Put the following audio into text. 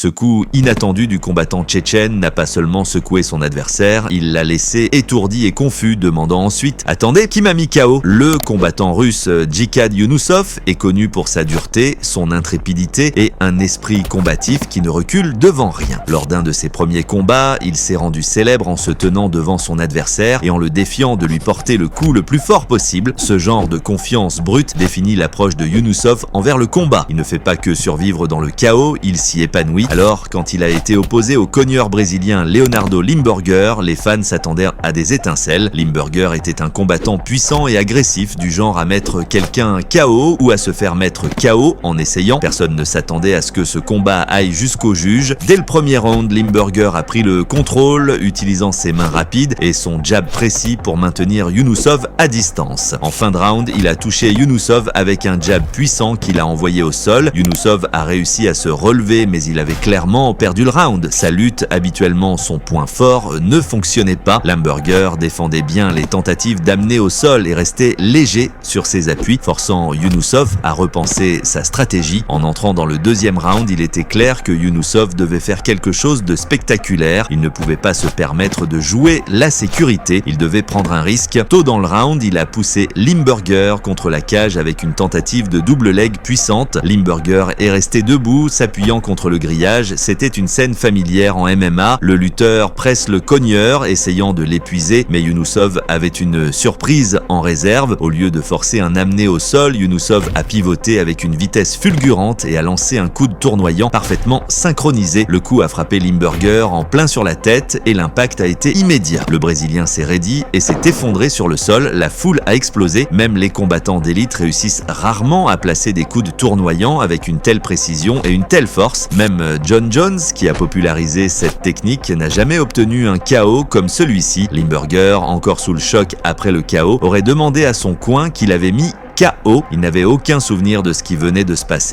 Ce coup inattendu du combattant tchétchène n'a pas seulement secoué son adversaire, il l'a laissé étourdi et confus, demandant ensuite « Attendez, qui m'a mis KO ?» Le combattant russe Djihad Younusov est connu pour sa dureté, son intrépidité et un esprit combatif qui ne recule devant rien. Lors d'un de ses premiers combats, il s'est rendu célèbre en se tenant devant son adversaire et en le défiant de lui porter le coup le plus fort possible. Ce genre de confiance brute définit l'approche de Younusov envers le combat. Il ne fait pas que survivre dans le chaos, il s'y épanouit. Alors, quand il a été opposé au cogneur brésilien Leonardo Limburger, les fans s'attendaient à des étincelles. Limburger était un combattant puissant et agressif, du genre à mettre quelqu'un KO ou à se faire mettre KO en essayant. Personne ne s'attendait à ce que ce combat aille jusqu'au juge. Dès le premier round, Limburger a pris le contrôle, utilisant ses mains rapides et son jab précis pour maintenir Younusov à distance. En fin de round, il a touché Younusov avec un jab puissant qu'il a envoyé au sol. Younusov a réussi à se relever, mais il avait clairement perdu le round. Sa lutte, habituellement son point fort, ne fonctionnait pas. Limburger défendait bien les tentatives d'amener au sol et restait léger sur ses appuis, forçant Younusov à repenser sa stratégie. En entrant dans le deuxième round, il était clair que Younusov devait faire quelque chose de spectaculaire. Il ne pouvait pas se permettre de jouer la sécurité. Il devait prendre un risque. Tôt dans le round, il a poussé Limburger contre la cage avec une tentative de double leg puissante. Limburger est resté debout, s'appuyant contre le grillage. C'était une scène familière en MMA. Le lutteur presse le cogneur, essayant de l'épuiser, mais Younusov avait une surprise en réserve. Au lieu de forcer un amené au sol, Younusov a pivoté avec une vitesse fulgurante et a lancé un coup de tournoyant parfaitement synchronisé. Le coup a frappé Limburger en plein sur la tête et l'impact a été immédiat. Le Brésilien s'est raidi et s'est effondré sur le sol. La foule a explosé. Même les combattants d'élite réussissent rarement à placer des coups de tournoyant avec une telle précision et une telle force. Même John Jones, qui a popularisé cette technique, n'a jamais obtenu un KO comme celui-ci. Limburger, encore sous le choc après le KO, aurait demandé à son coin qu'il avait mis KO. Il n'avait aucun souvenir de ce qui venait de se passer.